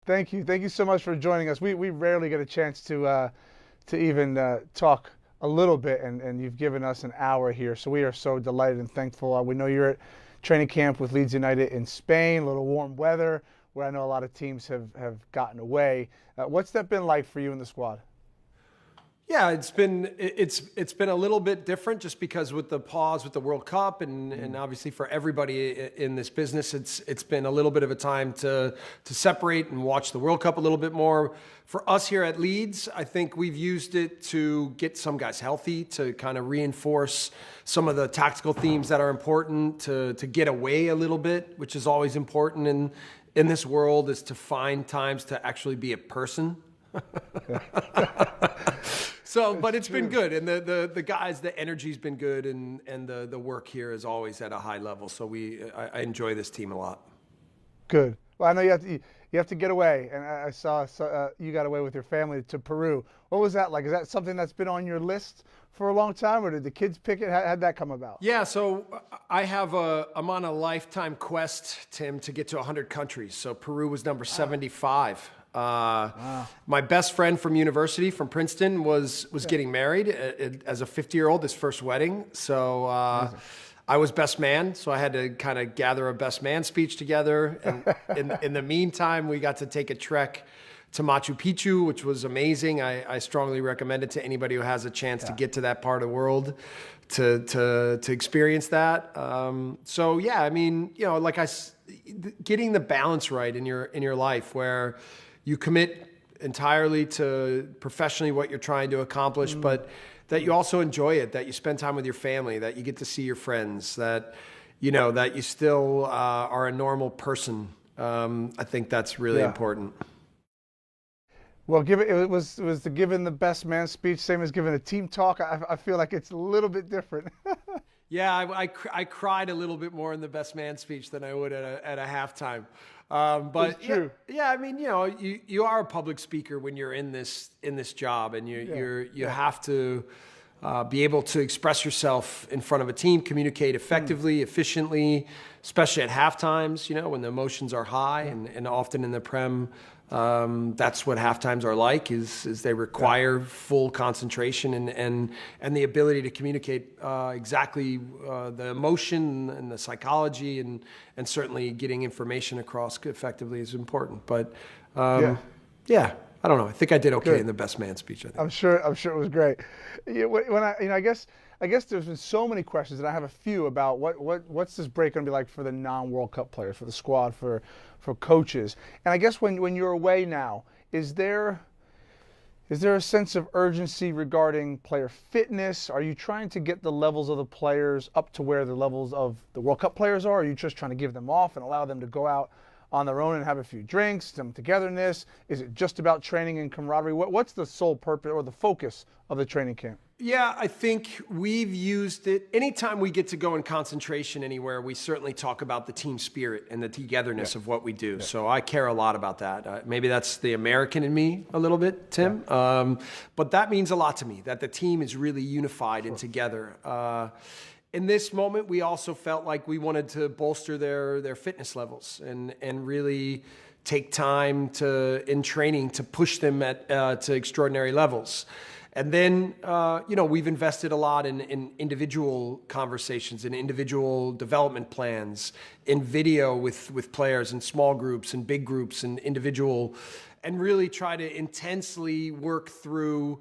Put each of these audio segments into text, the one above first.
Thank you. Thank you so much for joining us. We rarely get a chance to even talk a little bit, and you've given us an hour here. So we are so delighted and thankful. We know you're at training camp with Leeds United in Spain, a little warm weather, where I know a lot of teams have gotten away. What's that been like for you and the squad? Yeah, it's been a little bit different just because with the pause with the World Cup and obviously for everybody in this business, it's been a little bit of a time to separate and watch the World Cup a little bit more. For us here at Leeds, I think we've used it to get some guys healthy, to kind of reinforce some of the tactical themes that are important, to get away a little bit, which is always important in this world, is to find times to actually be a person. So, but it's been good, and the guys, the energy's been good, and the work here is always at a high level. So I enjoy this team a lot. Good. Well, I know you have to get away, and I saw you got away with your family to Peru. What was that like? Is that something that's been on your list for a long time, or did the kids pick it? How'd that come about? Yeah, so I'm on a lifetime quest, Tim, to get to 100 countries. So Peru was number 75. Wow. My best friend from university, from Princeton, was getting married as a 50-year-old, his first wedding. So I was best man, so I had to kind of gather a best man speech together. And in the meantime, we got to take a trek to Machu Picchu, which was amazing. I strongly recommend it to anybody who has a chance to get to that part of the world to experience that. So yeah, I mean, you know, getting the balance right in your life where you commit entirely to professionally what you're trying to accomplish, but that you also enjoy it, that you spend time with your family, that you get to see your friends, that you know that you still are a normal person. I think that's really important. Well, it was the giving the best man speech, same as giving a team talk. I feel like it's a little bit different. Yeah, I cried a little bit more in the best man speech than I would at a halftime. But yeah, I mean, you know, you are a public speaker when you're in this job, and you have to be able to express yourself in front of a team, communicate effectively, efficiently, especially at half times, you know, when the emotions are high, and often in the Prem, that's what half times are like, is they require full concentration and the ability to communicate exactly the emotion and the psychology and certainly getting information across effectively is important. But yeah, I don't know. I think I did okay in the best man speech. I think. I'm sure it was great. I guess there's been so many questions, and I have a few about what's this break going to be like for the non-World Cup players, for the squad, for coaches. And I guess when you're away now, is there a sense of urgency regarding player fitness? Are you trying to get the levels of the players up to where the levels of the World Cup players are? Or are you just trying to give them off and allow them to go out on their own and have a few drinks, some togetherness? Is it just about training and camaraderie? What's the sole purpose or the focus of the training camp? Yeah, I think we've used it. Anytime we get to go in concentration anywhere, we certainly talk about the team spirit and the togetherness of what we do. Yeah. So I care a lot about that. Maybe that's the American in me a little bit, Tim. Yeah. But that means a lot to me, that the team is really unified and together. In this moment, we also felt like we wanted to bolster their fitness levels and really take time in training to push them to extraordinary levels. And then, you know, we've invested a lot in individual conversations, in individual development plans, in video with players, in small groups, and big groups, and individual, and really try to intensely work through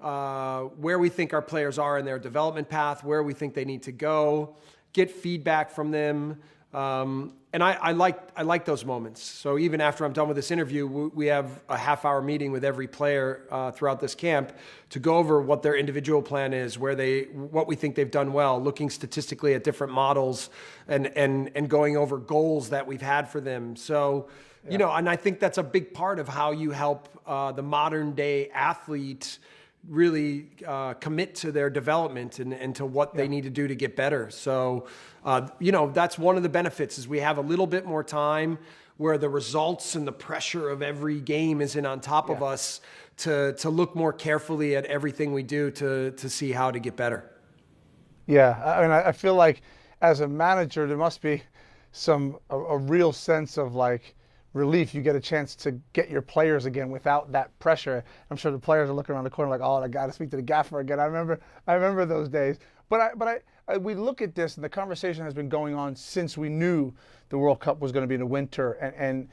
where we think our players are in their development path, where we think they need to go, get feedback from them. And I like those moments. So even after I'm done with this interview, we have a half-hour meeting with every player throughout this camp to go over what their individual plan is, what we think they've done well, looking statistically at different models, and going over goals that we've had for them. So, you know, and I think that's a big part of how you help the modern day athlete really commit to their development and to what they need to do to get better. So, you know, that's one of the benefits is we have a little bit more time where the results and the pressure of every game isn't on top of us to look more carefully at everything we do to see how to get better. Yeah, I mean, I feel like as a manager, there must be a real sense of like relief. You get a chance to get your players again without that pressure. I'm sure the players are looking around the corner like, oh, I got to speak to the gaffer again. I remember those days. But we look at this, and the conversation has been going on since we knew the World Cup was going to be in the winter, and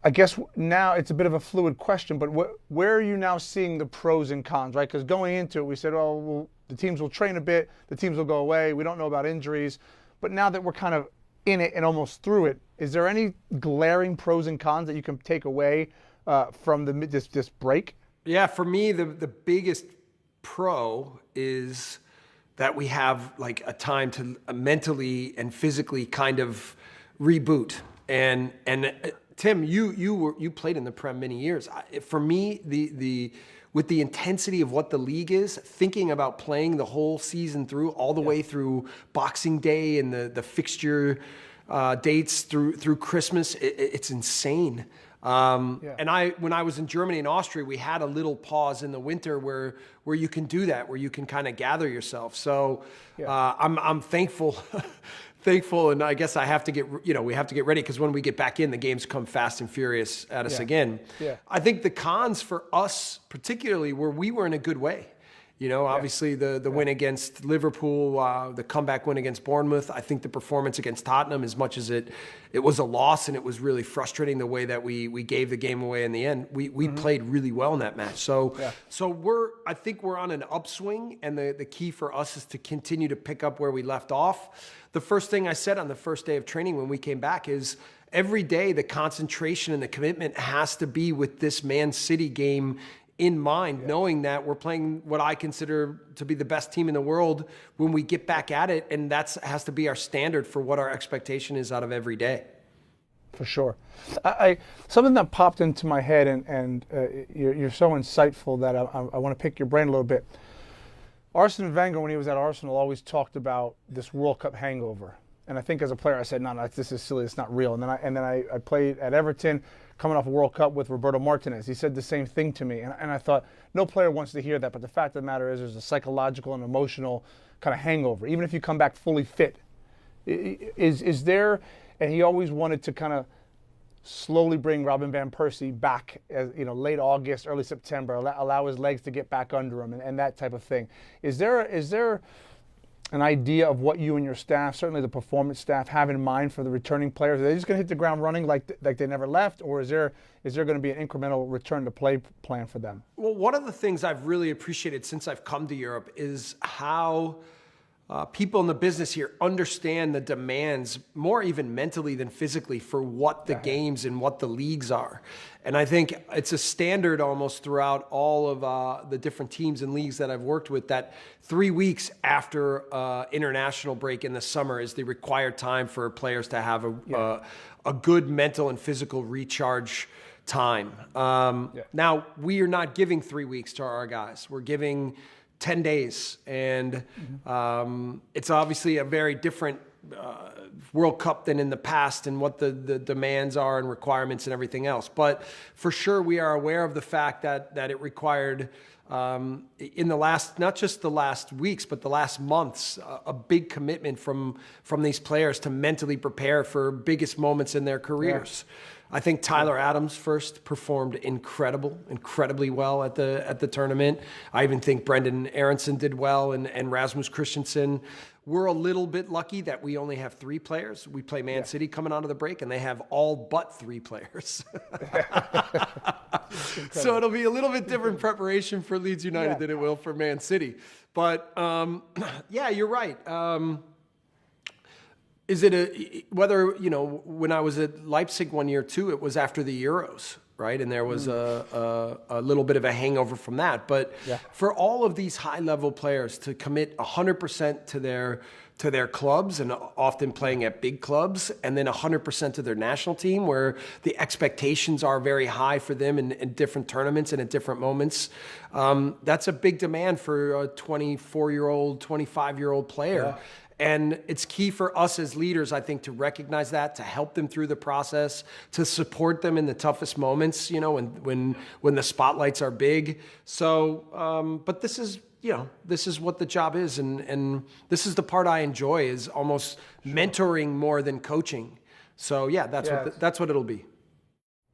I guess now it's a bit of a fluid question, but where are you now seeing the pros and cons, right? Because going into it, we said, oh, well, the teams will train a bit, the teams will go away, we don't know about injuries. But now that we're kind of in it and almost through it, is there any glaring pros and cons that you can take away from this break? Yeah, for me, the biggest pro is that we have like a time to mentally and physically kind of reboot. And Tim, you played in the Prem many years. For me, with the intensity of what the league is, thinking about playing the whole season through, all the way through Boxing Day and the fixture dates through Christmas, it's insane. And when I was in Germany and Austria, we had a little pause in the winter where you can do that, where you can kind of gather yourself. So I'm thankful. Thankful, and I guess I have to we have to get ready, because when we get back in, the games come fast and furious at us again. Yeah. I think the cons for us, particularly, where we were in a good way. Obviously the win against Liverpool, the comeback win against Bournemouth. I think the performance against Tottenham, as much as it was a loss and it was really frustrating the way that we gave the game away in the end, we played really well in that match. So I think we're on an upswing, and the key for us is to continue to pick up where we left off. The first thing I said on the first day of training when we came back is every day the concentration and the commitment has to be with this Man City game in mind, knowing that we're playing what I consider to be the best team in the world when we get back at it, and that has to be our standard for what our expectation is out of every day. For sure. Something that popped into my head, and you're so insightful that I want to pick your brain a little bit. Arsene Wenger, when he was at Arsenal, always talked about this World Cup hangover. And I think as a player, I said, no, this is silly. It's not real. And then I played at Everton, coming off a World Cup with Roberto Martinez. He said the same thing to me. And I thought, no player wants to hear that. But the fact of the matter is there's a psychological and emotional kind of hangover. Even if you come back fully fit, is there, and he always wanted to kind of slowly bring Robin Van Persie back, as late August, early September, allow his legs to get back under him, and that type of thing. Is there an idea of what you and your staff, certainly the performance staff, have in mind for the returning players? Are they just going to hit the ground running like they never left, or is there going to be an incremental return to play plan for them? Well, one of the things I've really appreciated since I've come to Europe is how people in the business here understand the demands, more even mentally than physically, for what the games and what the leagues are. And I think it's a standard almost throughout all of the different teams and leagues that I've worked with, that 3 weeks after international break in the summer is the required time for players to have a good mental and physical recharge time. Now, we are not giving 3 weeks to our guys. We're giving 10 days. And it's obviously a very different World Cup than in the past, and what the demands are and requirements and everything else. But for sure, we are aware of the fact that it required, in the last, not just the last weeks, but the last months, a big commitment from these players to mentally prepare for biggest moments in their careers. I think Tyler Adams first performed incredibly well at the tournament. I even think Brendan Aronson did well, and Rasmus Christensen. We're a little bit lucky that we only have 3 players. We play Man City coming out of the break, and they have all but 3 players. So it'll be a little bit different preparation for Leeds United than it will for Man City. But you're right. Is it whether, when I was at Leipzig one year too, it was after the Euros, right? And there was a little bit of a hangover from that. But for all of these high-level players to commit 100% to their clubs, and often playing at big clubs, and then 100% to their national team, where the expectations are very high for them in different tournaments and at different moments, that's a big demand for a 24-year-old, 25-year-old player. And it's key for us as leaders, I think, to recognize that, to help them through the process, to support them in the toughest moments, when the spotlights are big. So, but this is what the job is, and this is the part I enjoy, is almost mentoring more than coaching. So that's what it'll be.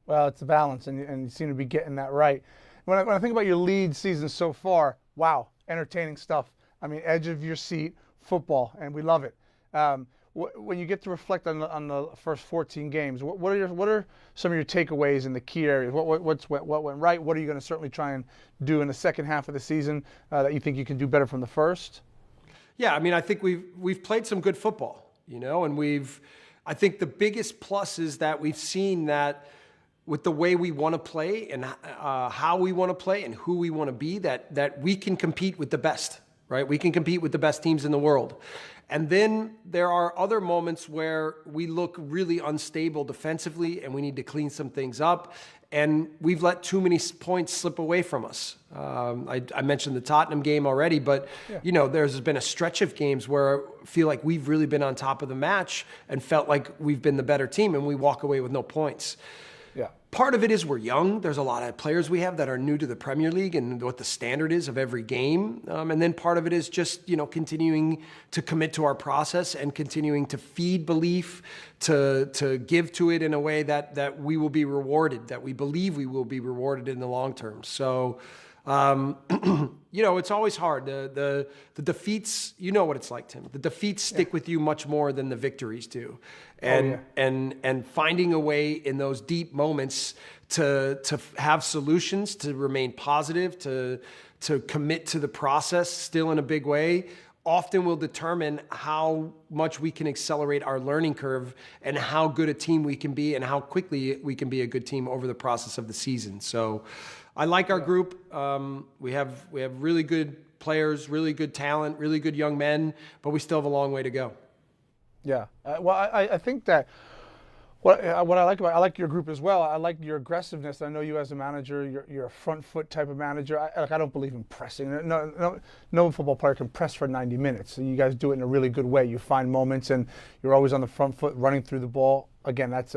Well, it's a balance, and you seem to be getting that right. When I think about your Leeds season so far, wow, entertaining stuff. I mean, edge of your seat football, and we love it. When you get to reflect on the first 14 games, what are some of your takeaways in the key areas? What went right? What are you going to certainly try and do in the second half of the season that you think you can do better from the first? Yeah, I mean, I think we've played some good football, and I think the biggest plus is that we've seen that with the way we want to play and how we want to play and who we want to be, that we can compete with the best, right? We can compete with the best teams in the world. And then there are other moments where we look really unstable defensively and we need to clean some things up. And we've let too many points slip away from us. I mentioned the Tottenham game already, but there's been a stretch of games where I feel like we've really been on top of the match and felt like we've been the better team, and we walk away with no points. Yeah. Part of it is we're young. There's a lot of players we have that are new to the Premier League and what the standard is of every game. And then part of it is just, continuing to commit to our process and continuing to feed belief, to give to it in a way that we will be rewarded, that we believe we will be rewarded in the long term. So, it's always hard. The defeats, you know what it's like, Tim. The defeats stick with you much more than the victories do. And finding a way in those deep moments to have solutions, to remain positive, to commit to the process still in a big way, often will determine how much we can accelerate our learning curve and how good a team we can be and how quickly we can be a good team over the process of the season. So I like our group. We have really good players, really good talent, really good young men, but we still have a long way to go. Yeah. I think that what I like your group as well. I like your aggressiveness. I know you as a manager, you're a front foot type of manager. I don't believe in pressing. No football player can press for 90 minutes. So you guys do it in a really good way. You find moments, and you're always on the front foot, running through the ball. Again, that's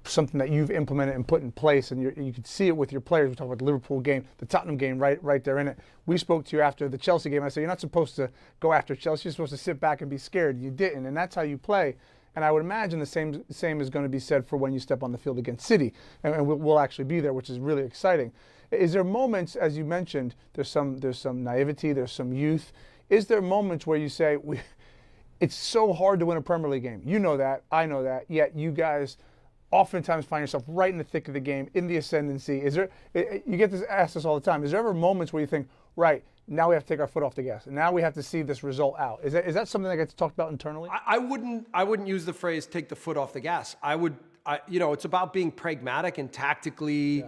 something that you've implemented and put in place, and you can see it with your players. We talk about the Liverpool game, the Tottenham game, right there in it. We spoke to you after the Chelsea game. I said, you're not supposed to go after Chelsea. You're supposed to sit back and be scared. You didn't, and that's how you play. And I would imagine the same is going to be said for when you step on the field against City, and we'll actually be there, which is really exciting. Is there moments, as you mentioned, there's some naivety, there's some youth. Is there moments where you say, it's so hard to win a Premier League game? You know that, I know that, yet you guys oftentimes find yourself right in the thick of the game, in the ascendancy. You get asked this all the time. Is there ever moments where you think, right, now we have to take our foot off the gas, and now we have to see this result out? Is that something that gets talked about internally? I wouldn't use the phrase "take the foot off the gas." It's about being pragmatic and tactically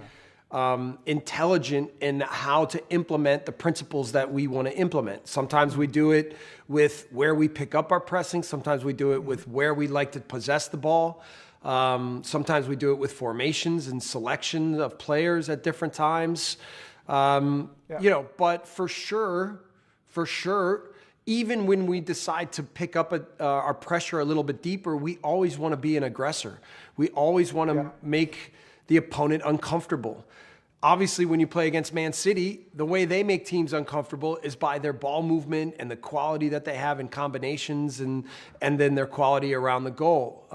intelligent in how to implement the principles that we want to implement. Sometimes we do it with where we pick up our pressing. Sometimes we do it with where we like to possess the ball. Sometimes we do it with formations and selection of players at different times. But for sure, even when we decide to pick up our pressure a little bit deeper, we always want to be an aggressor. We always want to make the opponent uncomfortable. Obviously, when you play against Man City, the way they make teams uncomfortable is by their ball movement and the quality that they have in combinations and then their quality around the goal.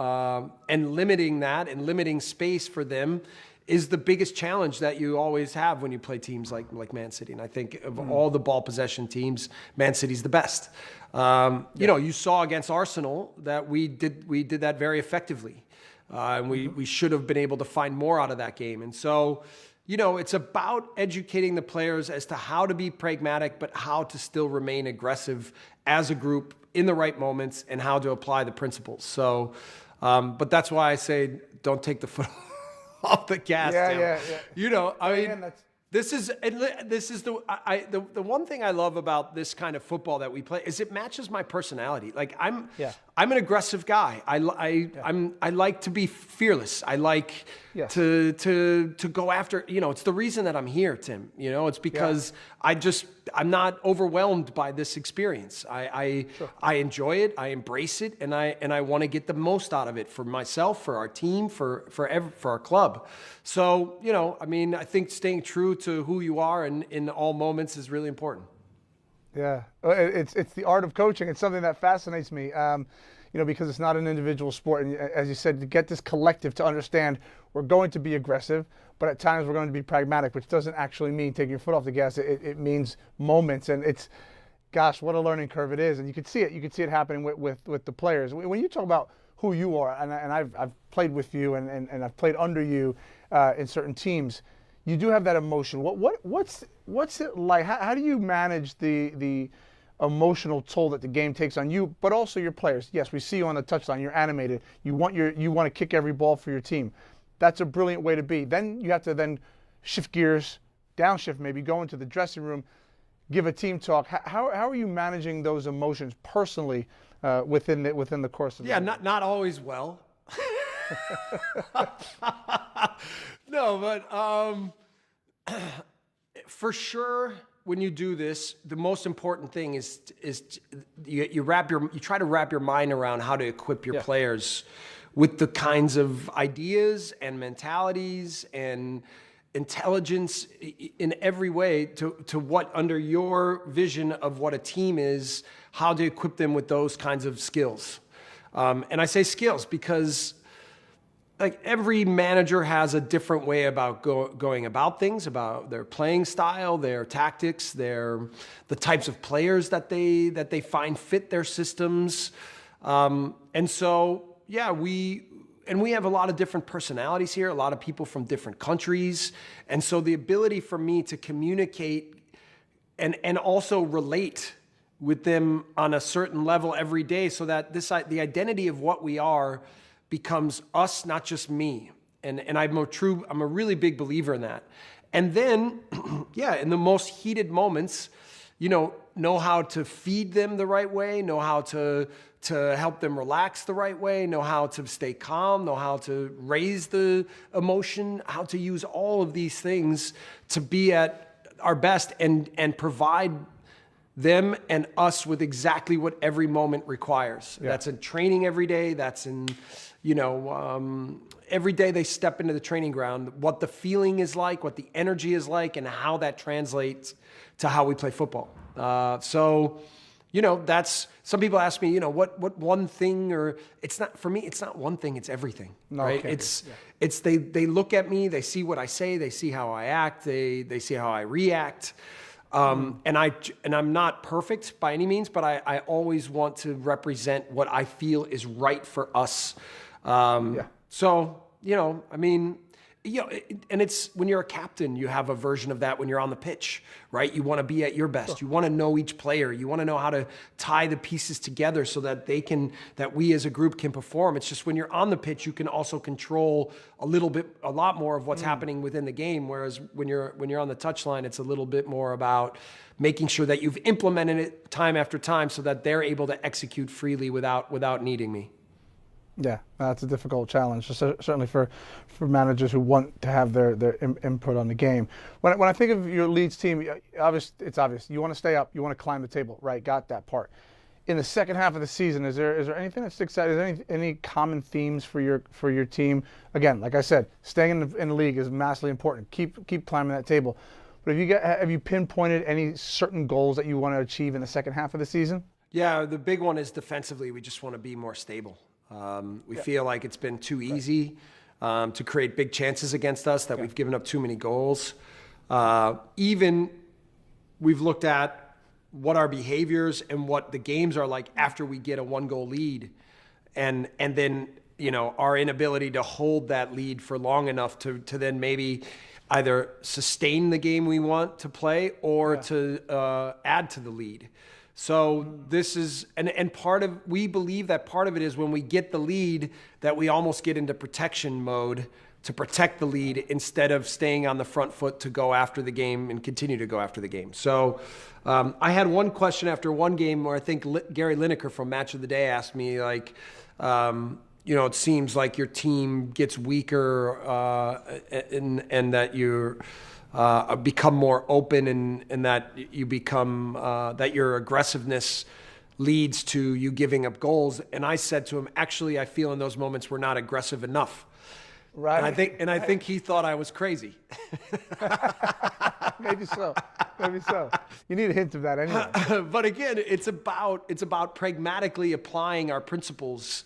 And limiting that and limiting space for them is the biggest challenge that you always have when you play teams like Man City. And I think of all the ball possession teams, Man City's the best. You saw against Arsenal that we did that very effectively. And we should have been able to find more out of that game. And so, it's about educating the players as to how to be pragmatic, but how to still remain aggressive as a group in the right moments and how to apply the principles. So, but that's why I say don't take the foot off the gas. Yeah. This is the one thing I love about this kind of football that we play is it matches my personality. Like I'm an aggressive guy. I like to be fearless. I like to go after. It's the reason that I'm here, Tim. It's because I'm not overwhelmed by this experience. I enjoy it. I embrace it, and I want to get the most out of it for myself, for our team, for our club. So I think staying true to who you are in all moments is really important. Yeah, it's the art of coaching. It's something that fascinates me. because it's not an individual sport. And as you said, to get this collective to understand we're going to be aggressive, but at times we're going to be pragmatic, which doesn't actually mean taking your foot off the gas. It means moments, and it's, gosh, what a learning curve it is. And you could see it. You could see it happening with the players. When you talk about who you are, and I've played with you and I've played under you in certain teams, you do have that emotion. What's it like? How do you manage the emotional toll that the game takes on you, but also your players? Yes, we see you on the touchline. You're animated. You want to kick every ball for your team. That's a brilliant way to be. Then you have to then shift gears, downshift maybe, go into the dressing room, give a team talk. How are you managing those emotions personally within the course of the game? Not always well. No, but for sure, when you do this, the most important thing is you try to wrap your mind around how to equip your players with the kinds of ideas and mentalities and intelligence in every way to what, under your vision of what a team is, how to equip them with those kinds of skills. And I say skills because like every manager has a different way about going about things, about their playing style, their tactics, the types of players that they find fit their systems. And so, we have a lot of different personalities here, a lot of people from different countries. And so the ability for me to communicate and also relate with them on a certain level every day, so that the identity of what we are becomes us, not just me. And I'm a really big believer in that. And then, in the most heated moments, know how to feed them the right way, know how to help them relax the right way, know how to stay calm, know how to raise the emotion, how to use all of these things to be at our best and provide them and us with exactly what every moment requires. Yeah. That's in training every day. That's in, every day they step into the training ground, what the feeling is like, what the energy is like, and how that translates to how we play football. That's, some people ask me, what one thing, or it's not, for me, it's not one thing, it's everything, right? It's they look at me, they see what I say, they see how I act, they see how I react. And I'm not perfect by any means, but I always want to represent what I feel is right for us. And it's, when you're a captain, you have a version of that when you're on the pitch, right? You want to be at your best. You want to know each player. You want to know how to tie the pieces together so that that we as a group can perform. It's just when you're on the pitch, you can also control a lot more of what's happening within the game. Whereas when you're on the touchline, it's a little bit more about making sure that you've implemented it time after time so that they're able to execute freely without needing me. Yeah, that's a difficult challenge, certainly for managers who want to have their input on the game. When I think of your Leeds team, it's obvious. You want to stay up. You want to climb the table, right? Got that part. In the second half of the season, is there anything that sticks out? Is there any common themes for your team? Again, like I said, staying in the league is massively important. Keep climbing that table. But have you pinpointed any certain goals that you want to achieve in the second half of the season? Yeah, the big one is defensively. We just want to be more stable. We feel like it's been too easy to create big chances against us, that we've given up too many goals. Even we've looked at what our behaviors and what the games are like after we get a 1-goal lead, and then our inability to hold that lead for long enough to then maybe either sustain the game we want to play or to add to the lead. So this is, and we believe that part of it is when we get the lead that we almost get into protection mode to protect the lead instead of staying on the front foot to go after the game and continue to go after the game. So I had one question after one game where I think Gary Lineker from Match of the Day asked me, like, it seems like your team gets weaker and that you're become more open and that you become that your aggressiveness leads to you giving up goals. And I said to him, actually, I feel in those moments we're not aggressive enough. Right. And I think he thought I was crazy. Maybe so. Maybe so. You need a hint of that anyway. But again, it's about pragmatically applying our principles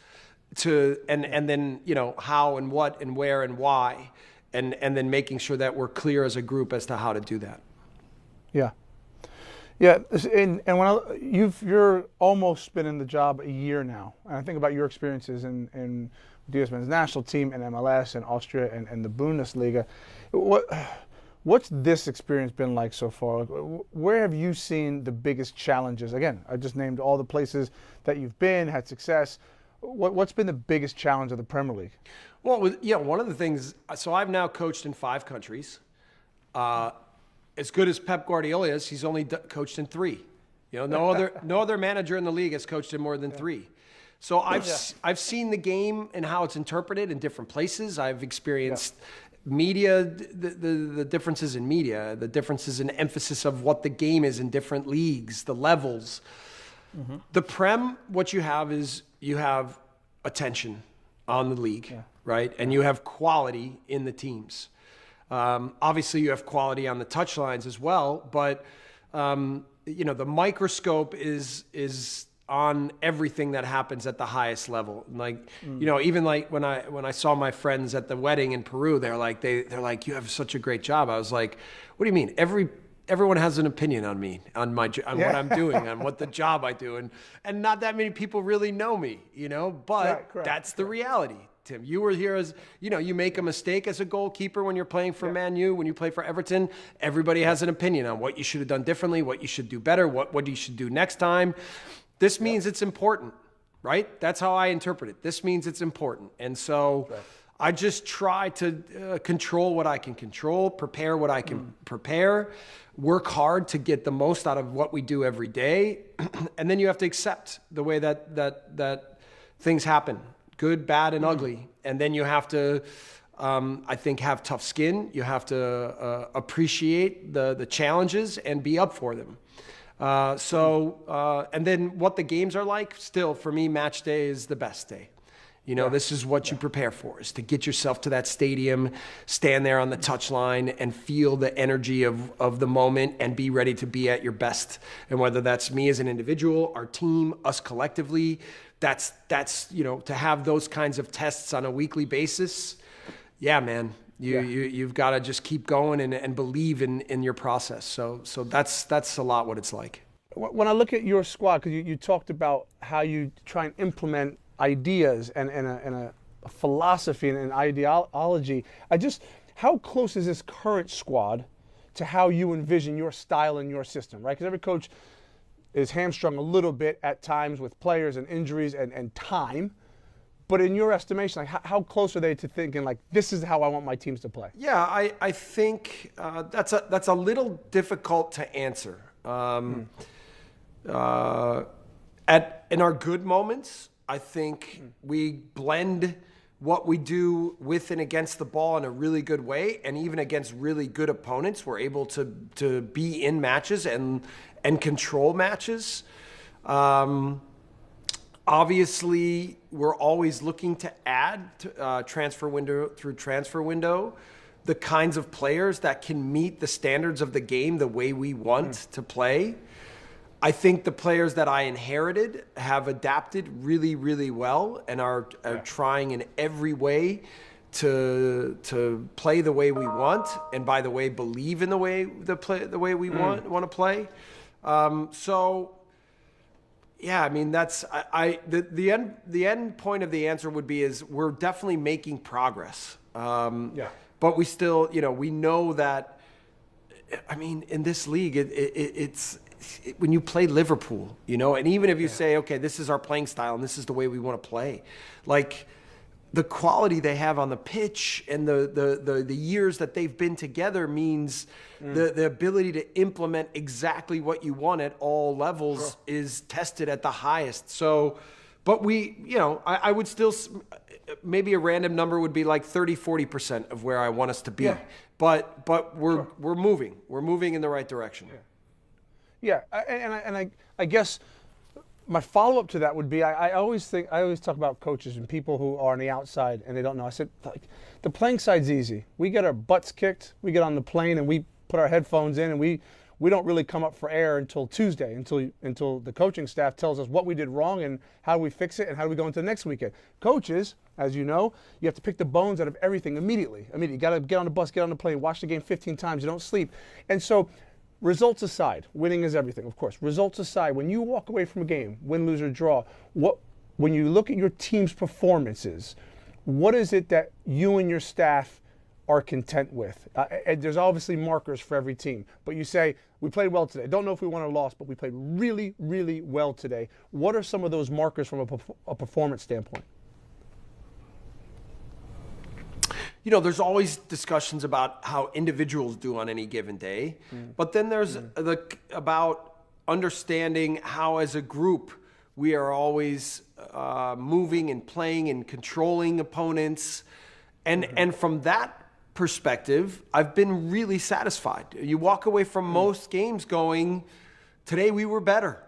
to and then how and what and where and why, and then making sure that we're clear as a group as to how to do that. Yeah. Yeah, and when you're almost been in the job a year now, and I think about your experiences in DS men's national team and MLS and Austria and the Bundesliga. What's this experience been like so far? Where have you seen the biggest challenges? Again, I just named all the places that you've been, had success. What's been the biggest challenge of the Premier League? Well, one of the things. So I've now coached in 5 countries. As good as Pep Guardiola is, he's only coached in 3. No other manager in the league has coached in more than 3. So I've seen the game and how it's interpreted in different places. I've experienced media, the differences in media, the differences in emphasis of what the game is in different leagues, the levels. Mm-hmm. The Prem, what you have is you have attention on the league, right? And you have quality in the teams. Obviously, you have quality on the touchlines as well, but the microscope is on everything that happens at the highest level. Like, even like when I saw my friends at the wedding in Peru, they're like, you have such a great job. I was like, what do you mean? Everyone has an opinion on me, on what I'm doing, on what the job I do, and not that many people really know me, but that's the reality. Tim, you were here as, you make a mistake as a goalkeeper when you're playing for Man U, when you play for Everton, everybody has an opinion on what you should have done differently, what you should do better, what you should do next time. This means it's important, right? That's how I interpret it. This means it's important. And so I just try to control what I can control, prepare what I can prepare, work hard to get the most out of what we do every day. And then you have to accept the way that things happen. Good, bad, and ugly. And then you have to, I think, have tough skin. You have to appreciate the challenges and be up for them. And then what the games are like, still, for me, match day is the best day. This is what you prepare for, is to get yourself to that stadium, stand there on the touchline, and feel the energy of the moment and be ready to be at your best. And whether that's me as an individual, our team, us collectively, that's to have those kinds of tests on a weekly basis. Yeah, man, you've got to just keep going and believe in your process. So that's a lot what it's like. When I look at your squad, because you talked about how you try and implement ideas and a philosophy and an ideology, how close is this current squad to how you envision your style and your system, right? Because every coach is hamstrung a little bit at times with players and injuries and time. But in your estimation, like how close are they to thinking like this is how I want my teams to play? Yeah, I think that's a little difficult to answer. In our good moments, I think we blend what we do with and against the ball in a really good way, and even against really good opponents, we're able to be in matches and control matches. Obviously, we're always looking to add transfer window the kinds of players that can meet the standards of the game the way we want to play. I think the players that I inherited have adapted really, really well and are trying in every way to play the way we want, and by the way, believe in the way we want to play. Yeah, I mean that's the end point of the answer would be is we're definitely making progress. But we still, we know that. I mean, in this league, it's when you play Liverpool, and even if you say, okay, this is our playing style and this is the way we want to play, like the quality they have on the pitch and the years that they've been together means the ability to implement exactly what you want at all levels is tested at the highest. So, but I would still, maybe a random number would be like 30-40% of where I want us to be. Yeah. But we're moving. We're moving in the right direction. Yeah, and I guess my follow-up to that would be I always talk about coaches and people who are on the outside and they don't know. I said, like, the playing side's easy. We get our butts kicked. We get on the plane and we put our headphones in and we we don't really come up for air until Tuesday, until the coaching staff tells us what we did wrong and how do we fix it and how do we go into the next weekend. Coaches, as you know, you have to pick the bones out of everything immediately. You got to get on the bus, get on the plane, watch the game 15 times, you don't sleep. And so results aside, winning is everything, of course. Results aside, when you walk away from a game, win, lose, or draw, when you look at your team's performances, what is it that you and your staff are content with? And there's obviously markers for every team, but you say, we played well today. Don't know if we won or lost, but we played really, really well today. What are some of those markers from a performance standpoint? There's always discussions about how individuals do on any given day, but then there's about understanding how as a group we are always moving and playing and controlling opponents. And from that perspective, I've been really satisfied. You walk away from most games going, today we were better.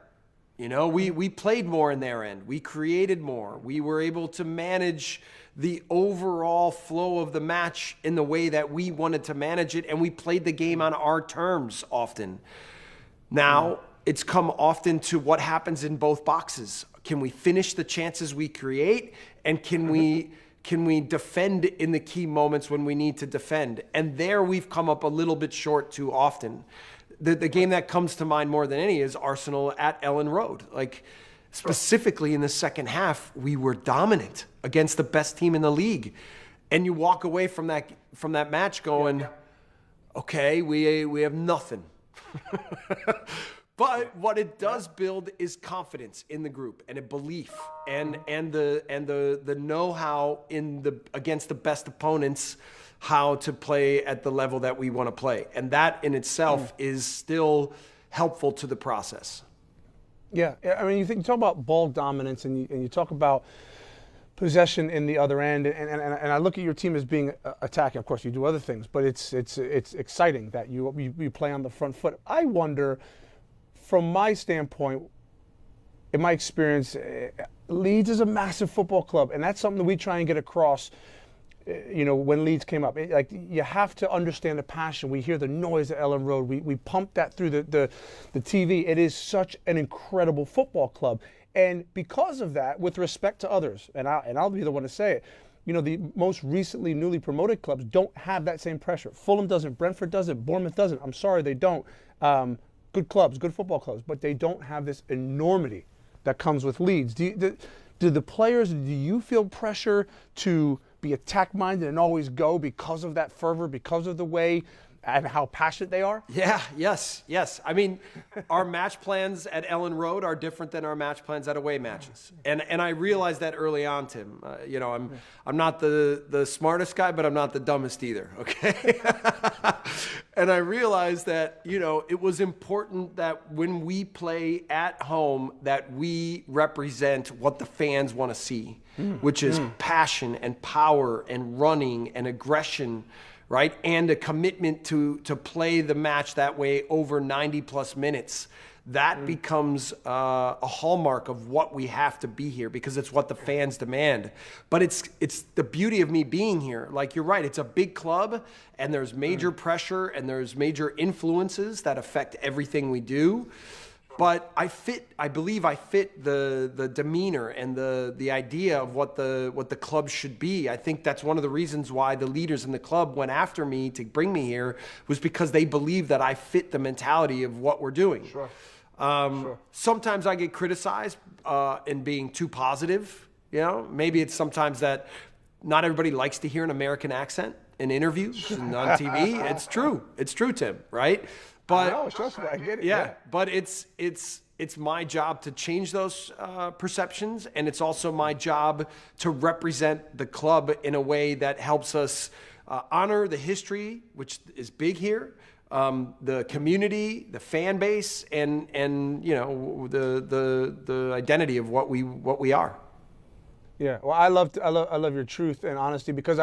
We played more in their end. We created more. We were able to manage the overall flow of the match in the way that we wanted to manage it, and we played the game on our terms often. Now, it's come often to what happens in both boxes. Can we finish the chances we create, and can we defend in the key moments when we need to defend? And there we've come up a little bit short too often. The game that comes to mind more than any is Arsenal at Ellen Road. Specifically in the second half, we were dominant against the best team in the league. And you walk away from that match going, okay, we have nothing. But what it does build is confidence in the group and a belief and the know-how against the best opponents, how to play at the level that we want to play. And that in itself is still helpful to the process. Yeah, you talk about ball dominance and you talk about possession in the other end, and I look at your team as being attacking. Of course, you do other things, but it's exciting that you play on the front foot. I wonder, from my standpoint, in my experience, Leeds is a massive football club, and that's something that we try and get across. When Leeds came up, you have to understand the passion. We hear the noise at Ellen Road. We pump that through the TV. It is such an incredible football club. And because of that, with respect to others, and I'll be the one to say it, the most recently newly promoted clubs don't have that same pressure. Fulham doesn't, Brentford doesn't, Bournemouth doesn't. I'm sorry, they don't. Good clubs, good football clubs, but they don't have this enormity that comes with Leeds. Do the players, do you feel pressure to be attack-minded and always go because of that fervor, because of the way and how passionate they are? Yeah, yes. Our match plans at Ellen Road are different than our match plans at away matches. And I realized that early on, Tim. I'm not the smartest guy, but I'm not the dumbest either, okay? And I realized that, it was important that when we play at home that we represent what the fans want to see, which is passion and power and running and aggression, right? And a commitment to play the match that way over 90-plus minutes. That becomes a hallmark of what we have to be here because it's what the fans demand. But it's the beauty of me being here. You're right, it's a big club, and there's major pressure, and there's major influences that affect everything we do. But I believe I fit the demeanor and the idea of what the club should be. I think that's one of the reasons why the leaders in the club went after me to bring me here, was because they believe that I fit the mentality of what we're doing. Sure. Sometimes I get criticized in being too positive. Maybe it's sometimes that not everybody likes to hear an American accent in interviews and on TV. It's true, Tim, right? But no, trust me, I get it. Yeah, but it's my job to change those perceptions, and it's also my job to represent the club in a way that helps us honor the history, which is big here, the community, the fan base, and the identity of what we are. Yeah, well, I love your truth and honesty, because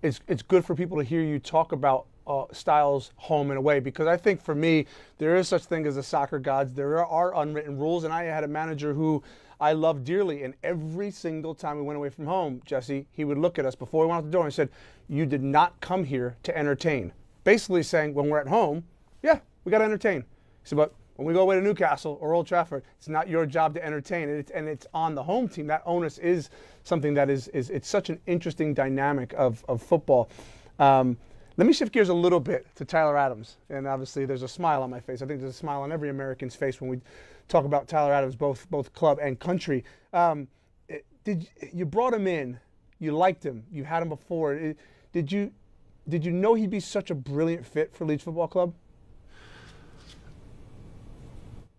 it's good for people to hear you talk about styles, home and away, because I think for me there is such thing as the soccer gods. There are unwritten rules, and I had a manager who I loved dearly, and every single time we went away from home, Jesse, he would look at us before we went out the door and said, "You did not come here to entertain." Basically saying, when we're at home, yeah, we got to entertain. He said, but when we go away to Newcastle or Old Trafford, it's not your job to entertain. And it's on the home team. That onus is something that is it's such an interesting dynamic of football. Let me shift gears a little bit to Tyler Adams. And obviously there's a smile on my face. I think there's a smile on every American's face when we talk about Tyler Adams, both club and country. You brought him in. You liked him. You had him before. Did you know he'd be such a brilliant fit for Leeds Football Club?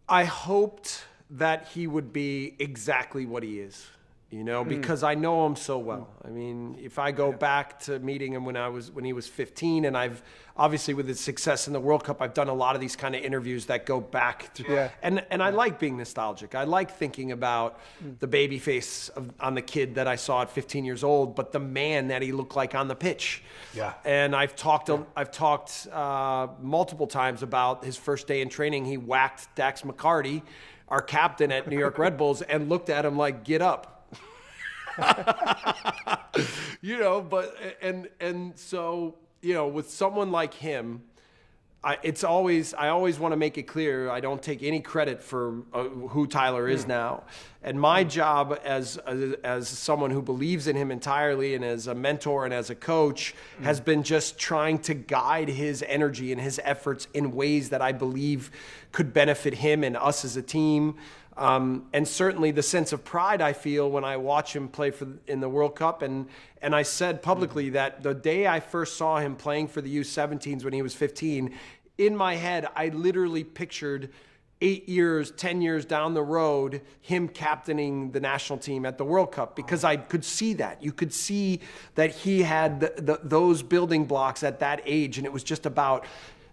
I hoped that he would be exactly what he is, because I know him so well. I mean, if I go back to meeting him when he was 15, and I've obviously with his success in the World Cup, I've done a lot of these kind of interviews that go back to, and I like being nostalgic. I like thinking about the baby face on the kid that I saw at 15 years old, but the man that he looked like on the pitch. Yeah. And I've talked multiple times about his first day in training. He whacked Dax McCarty, our captain at New York Red Bulls, and looked at him like, "Get up." So with someone like him, I always want to make it clear I don't take any credit for who Tyler is now, and my job as someone who believes in him entirely and as a mentor and as a coach has been just trying to guide his energy and his efforts in ways that I believe could benefit him and us as a team. And certainly the sense of pride I feel when I watch him play in the World Cup. And I said publicly that the day I first saw him playing for the U-17s when he was 15, in my head, I literally pictured 8 years, 10 years down the road, him captaining the national team at the World Cup, because I could see that. You could see that he had those building blocks at that age, and it was just about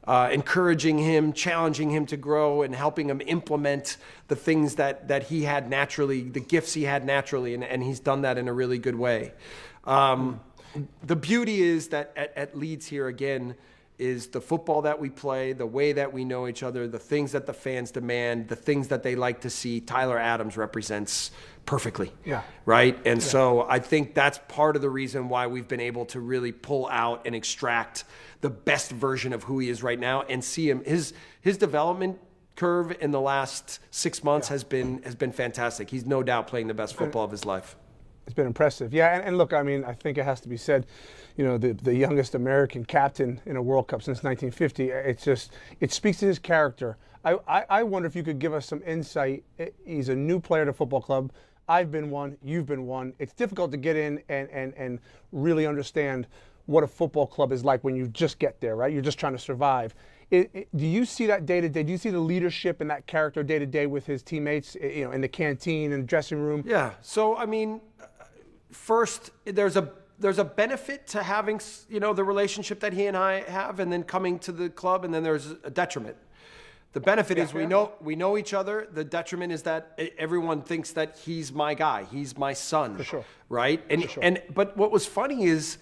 encouraging him, challenging him to grow, and helping him implement the things that he had naturally, the gifts he had naturally, and he's done that in a really good way. The beauty is that at Leeds here again is the football that we play, the way that we know each other, the things that the fans demand, the things that they like to see. Tyler Adams represents perfectly. Yeah. Right? And so I think that's part of the reason why we've been able to really pull out and extract the best version of who he is right now and see him. His development curve in the last 6 months has been fantastic. He's no doubt playing the best football of his life. It's been impressive. Yeah, and look, I mean, I think it has to be said, the youngest American captain in a World Cup since 1950, it speaks to his character. I wonder if you could give us some insight. He's a new player to football club. I've been one, you've been one. It's difficult to get in and really understand what a football club is like when you just get there, right? You're just trying to survive. Do you see that day to day? Do you see the leadership and that character day to day with his teammates, in the canteen and dressing room? Yeah. So, I mean, first, there's a benefit to having, the relationship that he and I have, and then coming to the club, and then there's a detriment. The benefit is we know each other. The detriment is that everyone thinks that he's my guy. He's my son. For sure. Right? But what was funny is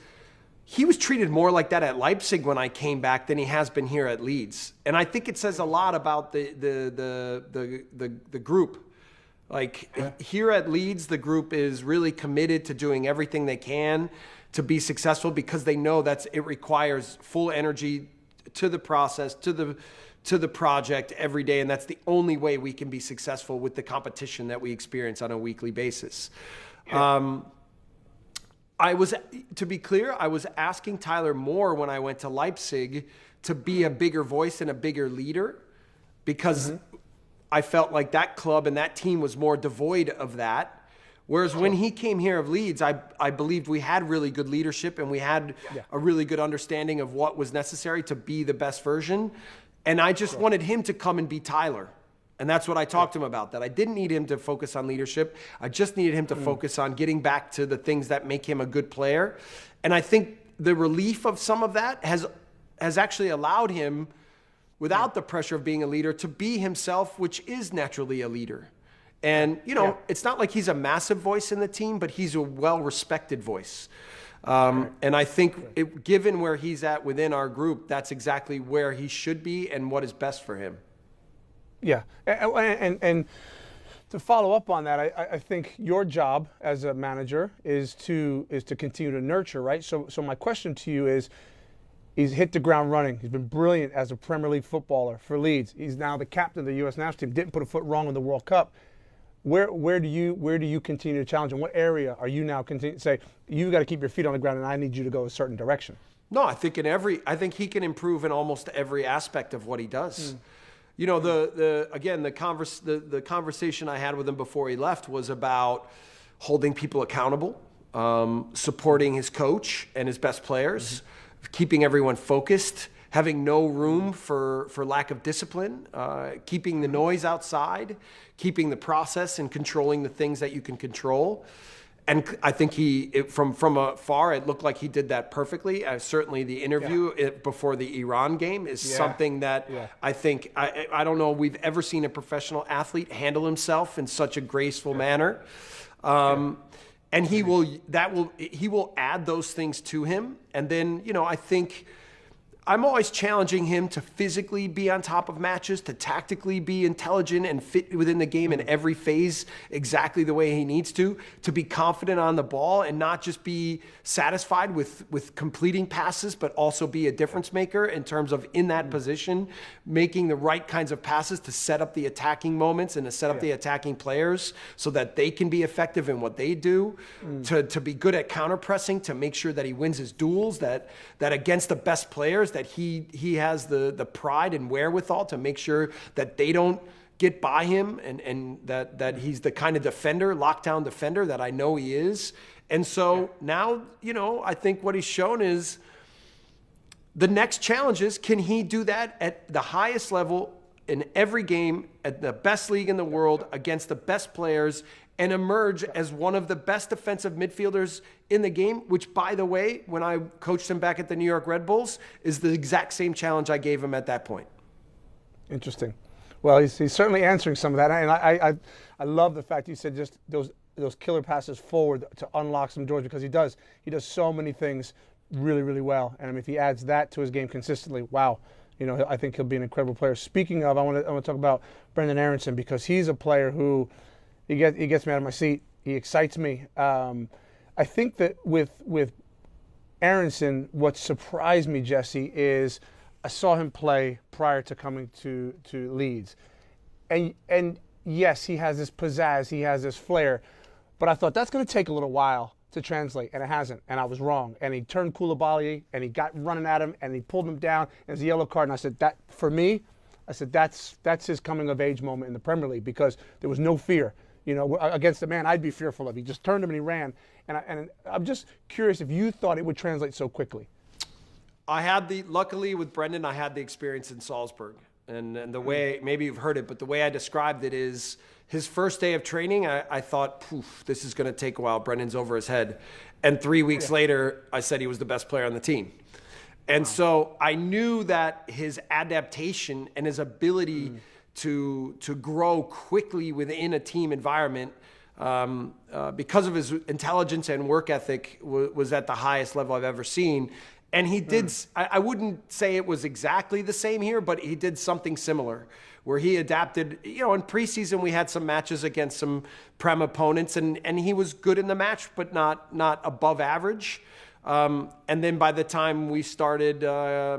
he was treated more like that at Leipzig when I came back than he has been here at Leeds. And I think it says a lot about the group. Here at Leeds, the group is really committed to doing everything they can to be successful because they know it requires full energy to the process, to the project every day, and that's the only way we can be successful with the competition that we experience on a weekly basis. Yeah. To be clear, I was asking Tyler more when I went to Leipzig to be a bigger voice and a bigger leader because I felt like that club and that team was more devoid of that. Whereas when he came here of Leeds, I believed we had really good leadership and we had a really good understanding of what was necessary to be the best version. And I just wanted him to come and be Tyler. And that's what I talked to him about, that I didn't need him to focus on leadership. I just needed him to focus on getting back to the things that make him a good player. And I think the relief of some of that has actually allowed him, without the pressure of being a leader, to be himself, which is naturally a leader. And, it's not like he's a massive voice in the team, but he's a well-respected voice. And I think given where he's at within our group, that's exactly where he should be and what is best for him. Yeah, and to follow up on that, I think your job as a manager is to continue to nurture, right? So my question to you is, He's hit the ground running. He's been brilliant as a Premier League footballer for Leeds. He's now the captain of the U.S. national team. Didn't put a foot wrong in the World Cup. Where do you continue to challenge? In what area are you now continue to say you've got to keep your feet on the ground and I need you to go a certain direction? No, I think he can improve in almost every aspect of what he does. You know, the conversation I had with him before he left was about holding people accountable, supporting his coach and his best players, keeping everyone focused, having no room for lack of discipline, keeping the noise outside, keeping the process and controlling the things that you can control. And I think from afar, it looked like he did that perfectly. Certainly the interview before the Iran game is something that I think, I don't know we've ever seen a professional athlete handle himself in such a graceful manner. And he will add those things to him. And then, you know, I think I'm always challenging him to physically be on top of matches, to tactically be intelligent and fit within the game in every phase exactly the way he needs to be confident on the ball and not just be satisfied with completing passes, but also be a difference maker in terms of in that position, making the right kinds of passes to set up the attacking moments and to set up the attacking players so that they can be effective in what they do, to be good at counter pressing, to make sure that he wins his duels, that against the best players, that he has the pride and wherewithal to make sure that they don't get by him and that he's the kind of defender, lockdown defender that I know he is. And so now, you know, I think what he's shown is the next challenge is, can he do that at the highest level in every game at the best league in the world against the best players and emerge as one of the best defensive midfielders in the game, which, by the way, when I coached him back at the New York Red Bulls, is the exact same challenge I gave him at that point. Interesting. Well, he's certainly answering some of that. And I love the fact you said just those killer passes forward to unlock some doors, because he does so many things really, really well. And I mean, if he adds that to his game consistently, wow. You know, I think he'll be an incredible player. Speaking of, I want to talk about Brendan Aronson, because he's a player who he gets me out of my seat. He excites me. I think that with Aronson, what surprised me, Jesse, is I saw him play prior to coming to Leeds, and yes, he has this pizzazz, he has this flair, but I thought that's going to take a little while to translate, and it hasn't, and I was wrong. And he turned Koulibaly, and he got running at him, and he pulled him down, and it's a yellow card. And I said, that for me, that's his coming of age moment in the Premier League, because there was no fear. You know, against a man I'd be fearful of. He just turned him and he ran. And I'm just curious if you thought it would translate so quickly. Luckily with Brendan, I had the experience in Salzburg. And the way, maybe you've heard it, but the way I described it is his first day of training, I thought, poof, this is going to take a while. Brendan's over his head. And 3 weeks later, I said he was the best player on the team. And so I knew that his adaptation and his ability to grow quickly within a team environment, because of his intelligence and work ethic, was at the highest level I've ever seen. And he did, I wouldn't say it was exactly the same here, but he did something similar where he adapted. You know, in preseason, we had some matches against some Prem opponents, and he was good in the match, but not above average. And then by the time we started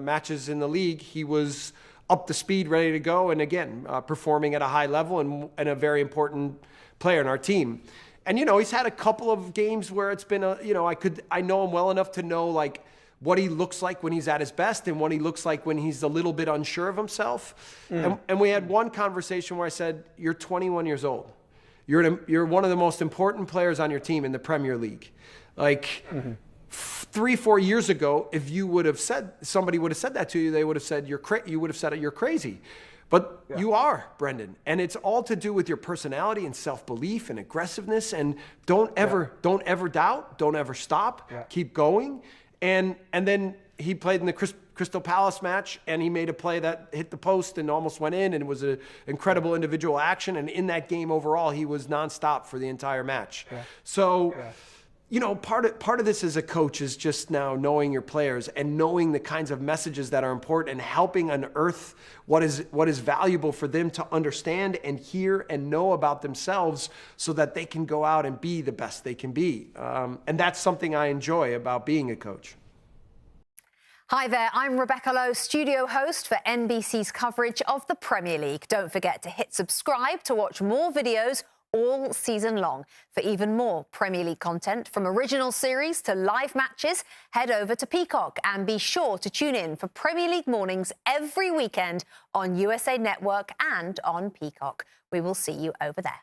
matches in the league, he was up to speed, ready to go, and again, performing at a high level and a very important player in our team. And, you know, he's had a couple of games where it's been I know him well enough to know, like, what he looks like when he's at his best and what he looks like when he's a little bit unsure of himself. And we had one conversation where I said, you're 21 years old. You're one of the most important players on your team in the Premier League. Like, 3-4 years ago, if somebody would have said that to you, they would have said, you would have said you're crazy. But you are, Brendan. And it's all to do with your personality and self-belief and aggressiveness. And don't ever doubt, don't ever stop, keep going. And then he played in the Crystal Palace match, and he made a play that hit the post and almost went in, and it was an incredible individual action. And in that game overall, he was nonstop for the entire match. So, you know, part of this as a coach is just now knowing your players and knowing the kinds of messages that are important and helping unearth what is valuable for them to understand and hear and know about themselves so that they can go out and be the best they can be. And that's something I enjoy about being a coach. Hi there, I'm Rebecca Lowe, studio host for NBC's coverage of the Premier League. Don't forget to hit subscribe to watch more videos all season long. For even more Premier League content, from original series to live matches, head over to Peacock and be sure to tune in for Premier League mornings every weekend on USA Network and on Peacock. We will see you over there.